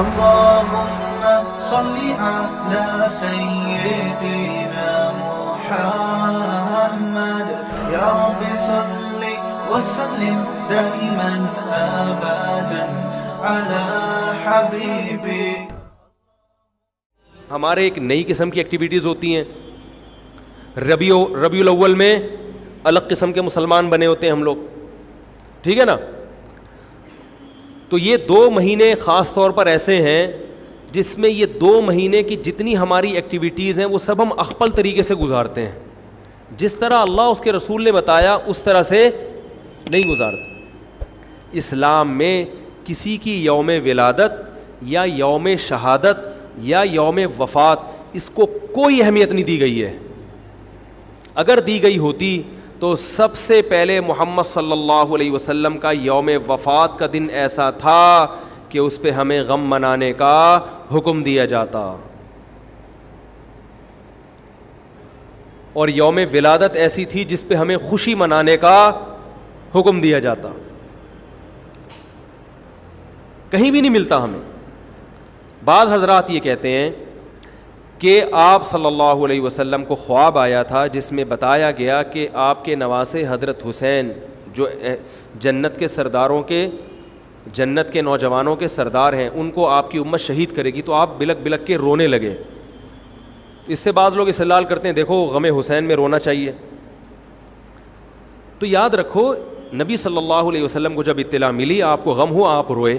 اللهم صل على سيدنا محمد يا رب صل وسلم دائما ابدا على حبيبي. ہمارے ایک نئی قسم کی ایکٹیویٹیز ہوتی ہیں. ربیع الاول میں الگ قسم کے مسلمان بنے ہوتے ہیں ہم لوگ, ٹھیک ہے نا. تو یہ 2 مہینے خاص طور پر ایسے ہیں جس میں یہ 2 مہینے کی جتنی ہماری ایکٹیویٹیز ہیں وہ سب ہم اخپل طریقے سے گزارتے ہیں. جس طرح اللہ اس کے رسول نے بتایا اس طرح سے نہیں گزارتے. اسلام میں کسی کی یوم ولادت یا یوم شہادت یا یوم وفات اس کو کوئی اہمیت نہیں دی گئی ہے. اگر دی گئی ہوتی تو سب سے پہلے محمد صلی اللہ علیہ وسلم کا یوم وفات کا دن ایسا تھا کہ اس پہ ہمیں غم منانے کا حکم دیا جاتا, اور یوم ولادت ایسی تھی جس پہ ہمیں خوشی منانے کا حکم دیا جاتا. کہیں بھی نہیں ملتا ہمیں. بعض حضرات یہ کہتے ہیں کہ آپ صلی اللہ علیہ وسلم کو خواب آیا تھا جس میں بتایا گیا کہ آپ کے نواسے حضرت حسین جو جنت کے سرداروں کے جنت کے نوجوانوں کے سردار ہیں ان کو آپ کی امت شہید کرے گی. تو آپ بلک بلک کے رونے لگے. اس سے بعض لوگ استدلال کرتے ہیں دیکھو غم حسین میں رونا چاہیے. تو یاد رکھو نبی صلی اللہ علیہ وسلم کو جب اطلاع ملی آپ کو غم ہوا آپ روئے.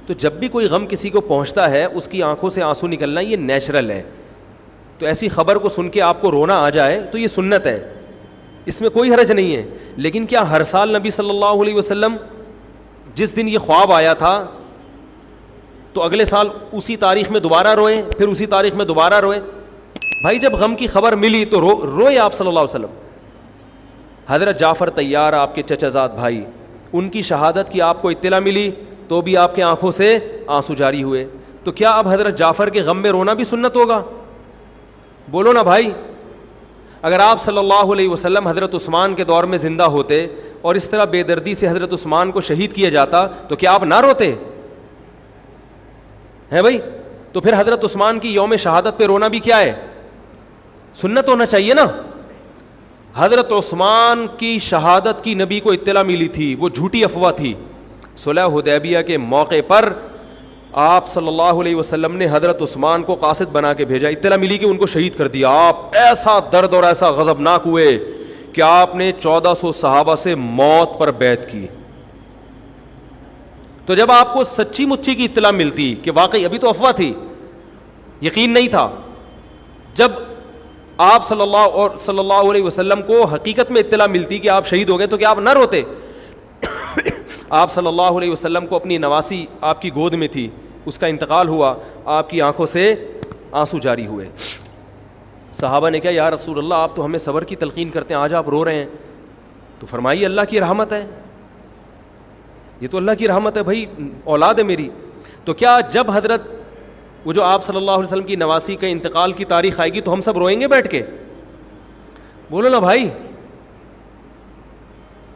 تو جب بھی کوئی غم کسی کو پہنچتا ہے اس کی آنکھوں سے آنسو نکلنا یہ نیچرل ہے. تو ایسی خبر کو سن کے آپ کو رونا آ جائے تو یہ سنت ہے, اس میں کوئی حرج نہیں ہے. لیکن کیا ہر سال نبی صلی اللہ علیہ وسلم جس دن یہ خواب آیا تھا تو اگلے سال اسی تاریخ میں دوبارہ روئے پھر اسی تاریخ میں دوبارہ روئے؟ بھائی جب غم کی خبر ملی تو روئے آپ صلی اللہ علیہ وسلم. حضرت جعفر طیار آپ کے چچا زاد بھائی, ان کی شہادت کی آپ کو اطلاع ملی تو بھی آپ کے آنکھوں سے آنسو جاری ہوئے. تو کیا اب حضرت جعفر کے غم میں رونا بھی سنت ہوگا؟ بولو نا بھائی. اگر آپ صلی اللہ علیہ وسلم حضرت عثمان کے دور میں زندہ ہوتے اور اس طرح بے دردی سے حضرت عثمان کو شہید کیا جاتا تو کیا آپ نہ روتے ہیں بھائی؟ تو پھر حضرت عثمان کی یوم شہادت پہ رونا بھی کیا ہے؟ سنت ہونا چاہیے نا. حضرت عثمان کی شہادت کی نبی کو اطلاع ملی تھی, وہ جھوٹی افواہ تھی. صلح حدیبیہ کے موقع پر آپ صلی اللہ علیہ وسلم نے حضرت عثمان کو قاصد بنا کے بھیجا. اطلاع ملی کہ ان کو شہید کر دیا. آپ ایسا درد اور ایسا غضبناک ہوئے کہ آپ نے 1400 صحابہ سے موت پر بیعت کی. تو جب آپ کو سچی مچی کی اطلاع ملتی کہ واقعی ابھی تو افواہ تھی, یقین نہیں تھا, جب آپ صلی اللہ علیہ وسلم کو حقیقت میں اطلاع ملتی کہ آپ شہید ہو گئے تو کیا آپ نہ روتے؟ آپ صلی اللہ علیہ وسلم کو اپنی نواسی آپ کی گود میں تھی, اس کا انتقال ہوا, آپ کی آنکھوں سے آنسو جاری ہوئے. صحابہ نے کہا یا رسول اللہ آپ تو ہمیں صبر کی تلقین کرتے ہیں, آج آپ رو رہے ہیں. تو فرمائیے اللہ کی رحمت ہے, یہ تو اللہ کی رحمت ہے بھائی, اولاد ہے میری. تو کیا جب حضرت وہ جو آپ صلی اللہ علیہ وسلم کی نواسی کا انتقال کی تاریخ آئے گی تو ہم سب روئیں گے بیٹھ کے؟ بولو نا بھائی.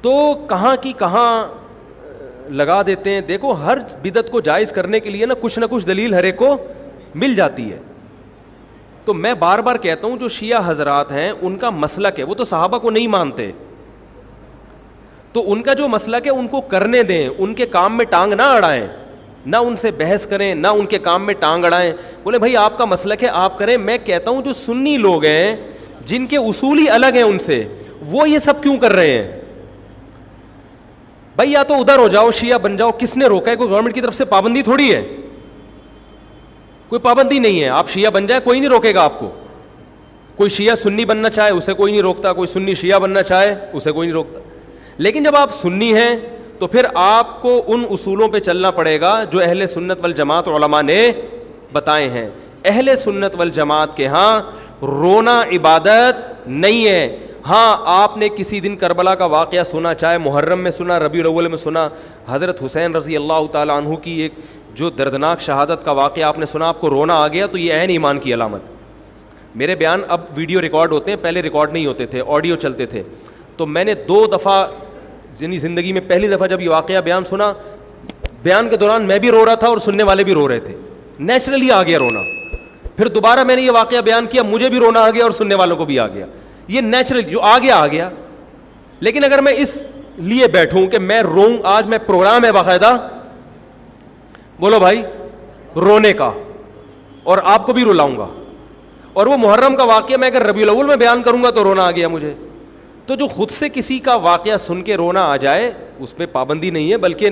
تو کہاں کی کہاں لگا دیتے ہیں. دیکھو ہر بدعت کو جائز کرنے کے لیے نا کچھ دلیل ہر ایک کو مل جاتی ہے. تو میں بار بار کہتا ہوں جو شیعہ حضرات ہیں ان کا مسلک ہے, وہ تو صحابہ کو نہیں مانتے, تو ان کا جو مسلک ہے ان کو کرنے دیں, ان کے کام میں ٹانگ نہ اڑائیں, نہ ان سے بحث کریں, نہ ان کے کام میں ٹانگ اڑائیں. بولے بھائی آپ کا مسلک ہے آپ کریں. میں کہتا ہوں جو سنی لوگ ہیں جن کے اصول ہی الگ ہیں ان سے, وہ یہ سب کیوں کر رہے ہیں؟ بھائی یا تو ادھر ہو جاؤ, شیعہ بن جاؤ. کس نے روکا ہے؟ کوئی گورنمنٹ کی طرف سے پابندی تھوڑی ہے, کوئی پابندی نہیں ہے. آپ شیعہ بن جائے کوئی نہیں روکے گا آپ کو. کوئی شیعہ سنی بننا چاہے اسے کوئی نہیں روکتا, کوئی سنی شیعہ بننا چاہے اسے کوئی نہیں روکتا. لیکن جب آپ سنی ہیں تو پھر آپ کو ان اصولوں پہ چلنا پڑے گا جو اہل سنت والجماعت علماء نے بتائے ہیں. اہل سنت والجماعت کے ہاں رونا عبادت نہیں ہے. ہاں آپ نے کسی دن کربلا کا واقعہ سنا, چاہے محرم میں سنا, ربیع الاول میں سنا, حضرت حسین رضی اللہ تعالیٰ عنہ کی ایک جو دردناک شہادت کا واقعہ آپ نے سنا, آپ کو رونا آ گیا, تو یہ عین ایمان کی علامت. میرے بیان اب ویڈیو ریکارڈ ہوتے ہیں, پہلے ریکارڈ نہیں ہوتے تھے, آڈیو چلتے تھے. تو میں نے 2 دفعہ یعنی زندگی میں پہلی دفعہ جب یہ واقعہ بیان سنا, بیان کے دوران میں بھی رو رہا تھا اور سننے والے بھی رو رہے تھے, نیچرلی آ گیا رونا. پھر دوبارہ میں نے یہ واقعہ بیان کیا, مجھے بھی رونا آ گیا اور سننے والوں کو بھی آ گیا. یہ نیچرل جو آ گیا. لیکن اگر میں اس لیے بیٹھوں کہ میں روؤں, آج میں پروگرام ہے باقاعدہ, بولو بھائی, رونے کا, اور آپ کو بھی رلاؤں گا, اور وہ محرم کا واقعہ میں اگر ربیع الاول میں بیان کروں گا تو رونا آ گیا مجھے. تو جو خود سے کسی کا واقعہ سن کے رونا آ جائے اس پہ پابندی نہیں ہے, بلکہ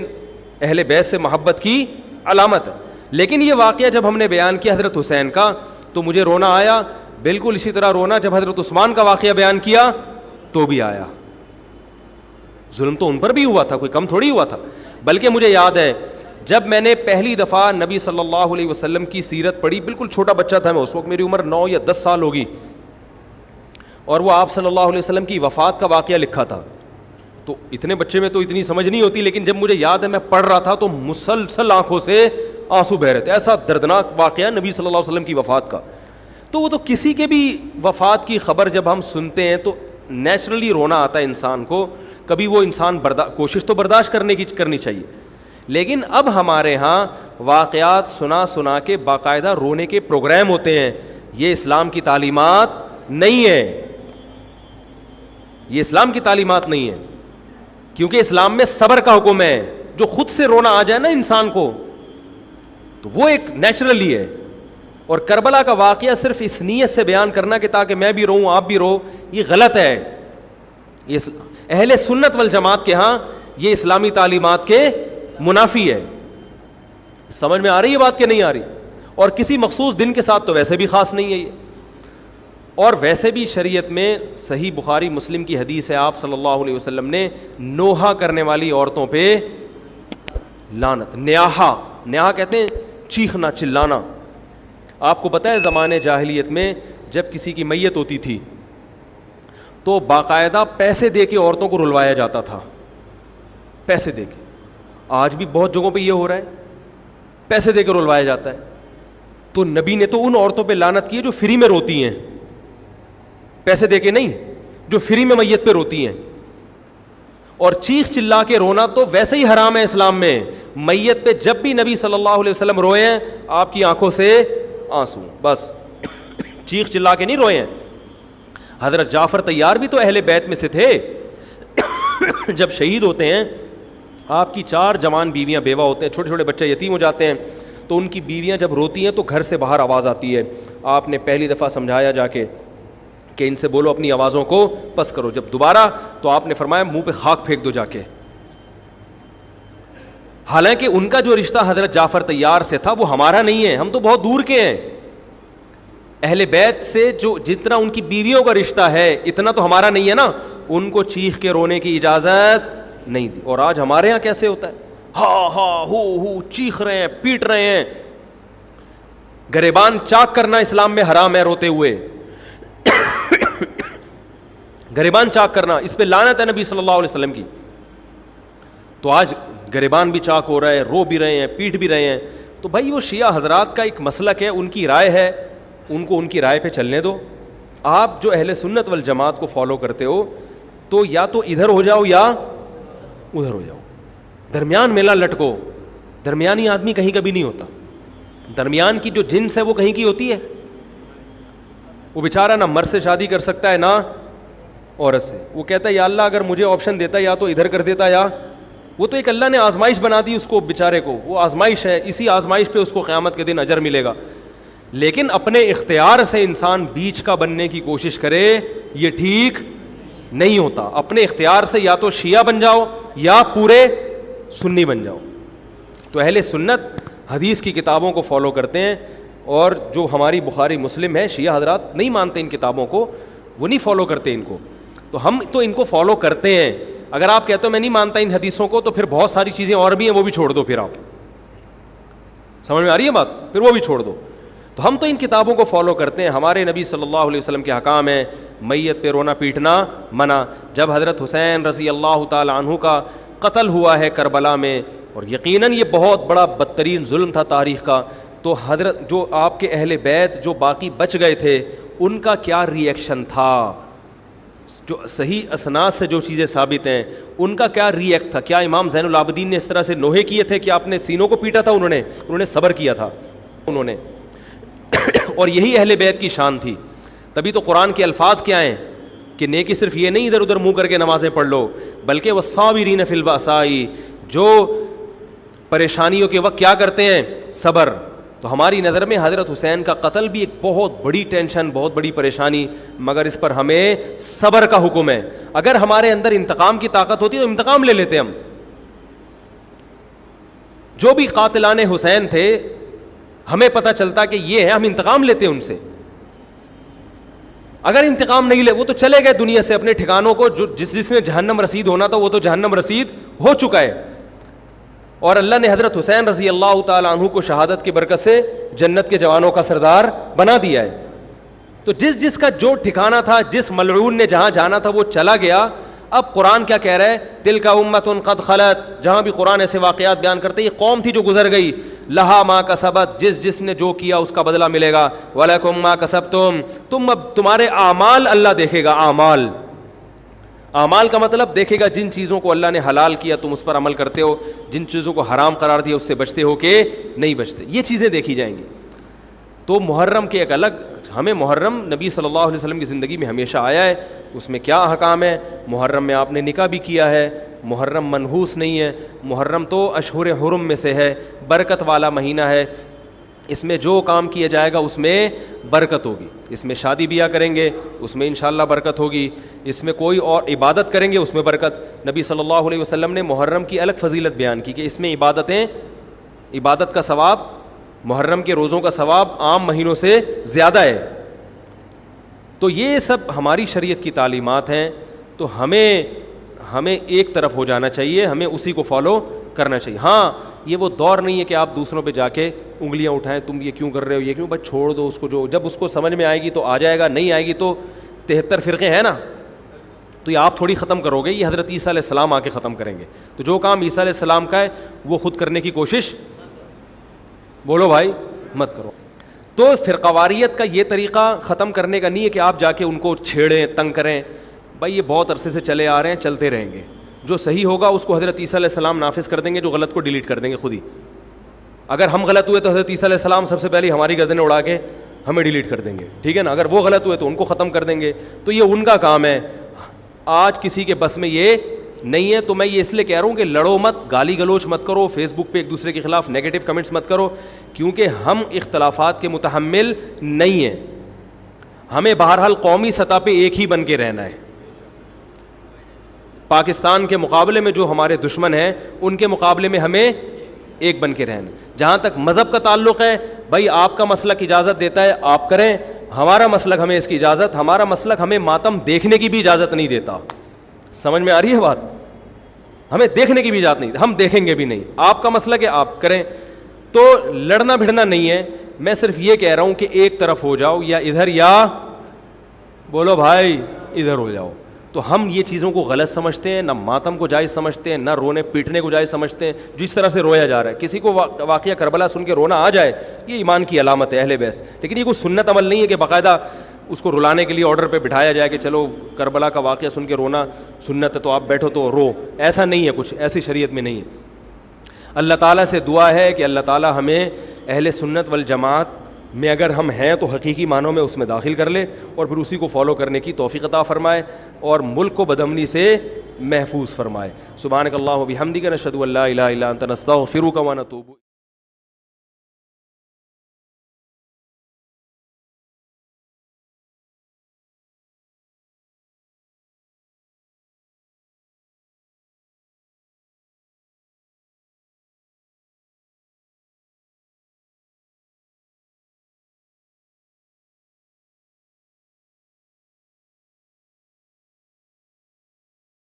اہل بیت سے محبت کی علامت ہے. لیکن یہ واقعہ جب ہم نے بیان کیا حضرت حسین کا تو مجھے رونا آیا, بالکل اسی طرح رونا جب حضرت عثمان کا واقعہ بیان کیا تو بھی آیا. ظلم تو ان پر بھی ہوا تھا, کوئی کم تھوڑی ہوا تھا. بلکہ مجھے یاد ہے جب میں نے پہلی دفعہ نبی صلی اللہ علیہ وسلم کی سیرت پڑھی, بالکل چھوٹا بچہ تھا میں اس وقت, میری عمر 9 یا 10 سال ہوگی, اور وہ آپ صلی اللہ علیہ وسلم کی وفات کا واقعہ لکھا تھا. تو اتنے بچے میں تو اتنی سمجھ نہیں ہوتی, لیکن جب مجھے یاد ہے میں پڑھ رہا تھا تو مسلسل آنکھوں سے آنسو بہ رہے تھے. ایسا دردناک واقعہ نبی صلی اللہ علیہ وسلم کی وفات کا. تو وہ تو کسی کے بھی وفات کی خبر جب ہم سنتے ہیں تو نیچرلی رونا آتا ہے انسان کو. کبھی وہ انسان کوشش تو برداشت کرنی چاہیے, لیکن اب ہمارے ہاں واقعات سنا کے باقاعدہ رونے کے پروگرام ہوتے ہیں. یہ اسلام کی تعلیمات نہیں ہے, یہ اسلام کی تعلیمات نہیں ہے, کیونکہ اسلام میں صبر کا حکم ہے. جو خود سے رونا آ جائے نا انسان کو تو وہ ایک نیچرلی ہے. اور کربلا کا واقعہ صرف اس نیت سے بیان کرنا کہ تاکہ میں بھی روؤں آپ بھی رو, یہ غلط ہے. یہ اہل سنت والجماعت کے ہاں یہ اسلامی تعلیمات کے منافی ہے. سمجھ میں آ رہی ہے بات کہ نہیں آ رہی؟ اور کسی مخصوص دن کے ساتھ تو ویسے بھی خاص نہیں ہے یہ. اور ویسے بھی شریعت میں صحیح بخاری مسلم کی حدیث ہے, آپ صلی اللہ علیہ وسلم نے نوحہ کرنے والی عورتوں پہ لعنت, نیاحہ کہتے ہیں چیخنا چلانا. آپ کو پتہ ہے زمانے جاہلیت میں جب کسی کی میت ہوتی تھی تو باقاعدہ پیسے دے کے عورتوں کو رلوایا جاتا تھا, پیسے دے کے. آج بھی بہت جگہوں پہ یہ ہو رہا ہے, پیسے دے کے رلوایا جاتا ہے. تو نبی نے تو ان عورتوں پہ لعنت کی ہے جو فری میں روتی ہیں, پیسے دے کے نہیں, جو فری میں میت پہ روتی ہیں. اور چیخ چلا کے رونا تو ویسے ہی حرام ہے اسلام میں. میت پہ جب بھی نبی صلی اللہ علیہ وسلم روئے ہیں آپ کی آنکھوں سے آنسو, بس چیخ چلا کے نہیں روئے ہیں. حضرت جعفر طیار بھی تو اہل بیت میں سے تھے. جب شہید ہوتے ہیں آپ کی 4 جوان بیویاں بیوہ ہوتے ہیں, چھوٹے چھوٹے بچے یتیم ہو جاتے ہیں, تو ان کی بیویاں جب روتی ہیں تو گھر سے باہر آواز آتی ہے. آپ نے پہلی دفعہ سمجھایا جا کے کہ ان سے بولو اپنی آوازوں کو پس کرو. جب دوبارہ تو آپ نے فرمایا منہ پہ خاک پھینک دو جا کے. حالانکہ ان کا جو رشتہ حضرت جعفر طیار سے تھا وہ ہمارا نہیں ہے, ہم تو بہت دور کے ہیں. اہل بیت سے جو جتنا ان کی بیویوں کا رشتہ ہے اتنا تو ہمارا نہیں ہے نا. ان کو چیخ کے رونے کی اجازت نہیں دی. اور آج ہمارے یہاں کیسے ہوتا ہے, ہا ہو چیخ رہے ہیں, پیٹ رہے ہیں. گریبان چاک کرنا اسلام میں حرام ہے روتے ہوئے. گریبان چاک کرنا اس پہ لعنت ہے نبی صلی اللہ علیہ وسلم کی. تو آج گریبان بھی چاک ہو رہا ہے, رو بھی رہے ہیں, پیٹ بھی رہے ہیں. تو بھائی وہ شیعہ حضرات کا ایک مسلک ہے, ان کی رائے ہے, ان کو ان کی رائے پہ چلنے دو. آپ جو اہل سنت والجماعت کو فالو کرتے ہو تو یا تو ادھر ہو جاؤ یا ادھر ہو جاؤ, درمیان میلہ لٹکو. درمیانی آدمی کہیں کبھی نہیں ہوتا. درمیان کی جو جنس ہے وہ کہیں کی ہوتی ہے. وہ بیچارہ نہ مرد سے شادی کر سکتا ہے نہ عورت سے. وہ کہتا ہے یا اللہ اگر مجھے آپشن دیتا یا تو ادھر کر دیتا, یا وہ تو ایک اللہ نے آزمائش بنا دی اس کو بیچارے کو, وہ آزمائش ہے, اسی آزمائش پہ اس کو قیامت کے دن اجر ملے گا. لیکن اپنے اختیار سے انسان بیچ کا بننے کی کوشش کرے یہ ٹھیک نہیں ہوتا. اپنے اختیار سے یا تو شیعہ بن جاؤ یا پورے سنی بن جاؤ. تو اہل سنت حدیث کی کتابوں کو فالو کرتے ہیں, اور جو ہماری بخاری مسلم ہے شیعہ حضرات نہیں مانتے ان کتابوں کو, وہ نہیں فالو کرتے ان کو. تو ہم تو ان کو فالو کرتے ہیں. اگر آپ کہتے ہو میں نہیں مانتا ان حدیثوں کو تو پھر بہت ساری چیزیں اور بھی ہیں وہ بھی چھوڑ دو. پھر آپ سمجھ میں آ رہی ہے بات, پھر وہ بھی چھوڑ دو. تو ہم تو ان کتابوں کو فالو کرتے ہیں. ہمارے نبی صلی اللہ علیہ وسلم کے حکام ہیں, میت پہ رونا پیٹنا منع. جب حضرت حسین رضی اللہ تعالی عنہ کا قتل ہوا ہے کربلا میں, اور یقیناً یہ بہت بڑا بدترین ظلم تھا تاریخ کا, تو حضرت جو آپ کے اہل بیت جو باقی بچ گئے تھے ان کا کیا ری ایکشن تھا, جو صحیح اسناد سے جو چیزیں ثابت ہیں ان کا کیا ری ایکٹ تھا. کیا امام زین العابدین نے اس طرح سے نوحے کیے تھے کہ آپ نے سینوں کو پیٹا تھا؟ انہوں نے صبر کیا تھا انہوں نے. اور یہی اہل بیت کی شان تھی. تبھی تو قرآن کے الفاظ کیا ہیں کہ نیکی صرف یہ نہیں ادھر ادھر منہ کر کے نمازیں پڑھ لو, بلکہ والصابرین فی البأساء, جو پریشانیوں کے وقت کیا کرتے ہیں؟ صبر. تو ہماری نظر میں حضرت حسین کا قتل بھی ایک بہت بڑی ٹینشن, بہت بڑی پریشانی, مگر اس پر ہمیں صبر کا حکم ہے. اگر ہمارے اندر انتقام کی طاقت ہوتی تو انتقام لے لیتے ہم. جو بھی قاتلان حسین تھے ہمیں پتہ چلتا کہ یہ ہے, ہم انتقام لیتے ان سے. اگر انتقام نہیں لے, وہ تو چلے گئے دنیا سے اپنے ٹھکانوں کو, جو جس نے جہنم رسید ہونا تھا وہ تو جہنم رسید ہو چکا ہے. اور اللہ نے حضرت حسین رضی اللہ تعالیٰ عنہ کو شہادت کی برکت سے جنت کے جوانوں کا سردار بنا دیا ہے. تو جس کا جو ٹھکانہ تھا, جس ملعون نے جہاں جانا تھا وہ چلا گیا. اب قرآن کیا کہہ رہا ہے؟ تلک امۃ قد خلت. جہاں بھی قرآن ایسے واقعات بیان کرتے, یہ قوم تھی جو گزر گئی. لہا ما کسبت, جس نے جو کیا اس کا بدلہ ملے گا. ولکم ما کسبتم, اب تمہارے اعمال اللہ دیکھے گا. اعمال کا مطلب دیکھے گا جن چیزوں کو اللہ نے حلال کیا تم اس پر عمل کرتے ہو, جن چیزوں کو حرام قرار دیا اس سے بچتے ہو کہ نہیں بچتے, یہ چیزیں دیکھی جائیں گی. تو محرم کے ایک الگ, ہمیں محرم نبی صلی اللہ علیہ وسلم کی زندگی میں ہمیشہ آیا ہے, اس میں کیا احکام ہے. محرم میں آپ نے نکاح بھی کیا ہے, محرم منحوس نہیں ہے, محرم تو اشہر حرم میں سے ہے, برکت والا مہینہ ہے. اس میں جو کام کیا جائے گا اس میں برکت ہوگی. اس میں شادی بیاہ کریں گے اس میں انشاءاللہ برکت ہوگی. اس میں کوئی اور عبادت کریں گے اس میں برکت. نبی صلی اللہ علیہ وسلم نے محرم کی الگ فضیلت بیان کی کہ اس میں عبادت کا ثواب, محرم کے روزوں کا ثواب عام مہینوں سے زیادہ ہے. تو یہ سب ہماری شریعت کی تعلیمات ہیں. تو ہمیں ایک طرف ہو جانا چاہیے, ہمیں اسی کو فالو کرنا چاہیے. ہاں یہ وہ دور نہیں ہے کہ آپ دوسروں پہ جا کے انگلیاں اٹھائیں, تم یہ کیوں کر رہے ہو, یہ کیوں, بس چھوڑ دو اس کو, جو جب اس کو سمجھ میں آئے گی تو آ جائے گا, نہیں آئے گی تو 73 فرقے ہیں نا, تو یہ آپ تھوڑی ختم کرو گے, یہ حضرت عیسیٰ علیہ السلام آ کے ختم کریں گے. تو جو کام عیسیٰ علیہ السلام کا ہے وہ خود کرنے کی کوشش, بولو بھائی, مت کرو. تو فرقواریت کا یہ طریقہ ختم کرنے کا نہیں ہے کہ آپ جا کے ان کو چھیڑیں, تنگ کریں. بھائی یہ بہت عرصے سے چلے آ رہے ہیں, چلتے رہیں گے. جو صحیح ہوگا اس کو حضرت عیسیٰ علیہ السلام نافذ کر دیں گے, جو غلط کو ڈیلیٹ کر دیں گے خود ہی. اگر ہم غلط ہوئے تو حضرت عیسیٰ علیہ السلام سب سے پہلے ہماری گردنیں اڑا کے ہمیں ڈیلیٹ کر دیں گے, ٹھیک ہے نا. اگر وہ غلط ہوئے تو ان کو ختم کر دیں گے. تو یہ ان کا کام ہے, آج کسی کے بس میں یہ نہیں ہے. تو میں یہ اس لیے کہہ رہا ہوں کہ لڑو مت, گالی گلوچ مت کرو, فیس بک پہ ایک دوسرے کے خلاف نیگیٹو کمنٹس مت کرو, کیونکہ ہم اختلافات کے متحمل نہیں ہیں. ہمیں بہرحال قومی سطح پہ ایک ہی بن کے رہنا ہے. پاکستان کے مقابلے میں جو ہمارے دشمن ہیں ان کے مقابلے میں ہمیں ایک بن کے رہنا. جہاں تک مذہب کا تعلق ہے, بھائی آپ کا مسلک اجازت دیتا ہے آپ کریں, ہمارا مسلک ہمیں اس کی اجازت, ہمارا مسلک ہمیں ماتم دیکھنے کی بھی اجازت نہیں دیتا. سمجھ میں آ رہی ہے بات؟ ہمیں دیکھنے کی بھی اجازت نہیں, ہم دیکھیں گے بھی نہیں. آپ کا مسلک ہے آپ کریں. تو لڑنا بھڑنا نہیں ہے. میں صرف یہ کہہ رہا ہوں کہ ایک طرف ہو جاؤ, یا ادھر یا بولو بھائی ادھر ہو جاؤ. تو ہم یہ چیزوں کو غلط سمجھتے ہیں, نہ ماتم کو جائز سمجھتے ہیں, نہ رونے پیٹنے کو جائز سمجھتے ہیں. جس طرح سے رویا جا رہا ہے, کسی کو واقعہ کربلا سن کے رونا آ جائے, یہ ایمان کی علامت ہے اہل بیت. لیکن یہ کوئی سنت عمل نہیں ہے کہ باقاعدہ اس کو رلانے کے لیے آرڈر پہ بٹھایا جائے کہ چلو کربلا کا واقعہ سن کے رونا سنت ہے تو آپ بیٹھو تو رو. ایسا نہیں ہے, کچھ ایسی شریعت میں نہیں ہے. اللہ تعالیٰ سے دعا ہے کہ اللہ تعالیٰ ہمیں اہل سنت والجماعت میں اگر ہم ہیں تو حقیقی معنوں میں اس میں داخل کر لے, اور پھر اسی کو فالو کرنے کی توفیق عطا فرمائے, اور ملک کو بدامنی سے محفوظ فرمائے. سبحانک اللہم و بحمدک, نشہد ان لا الہ الا انت, نستغفرک و نتوب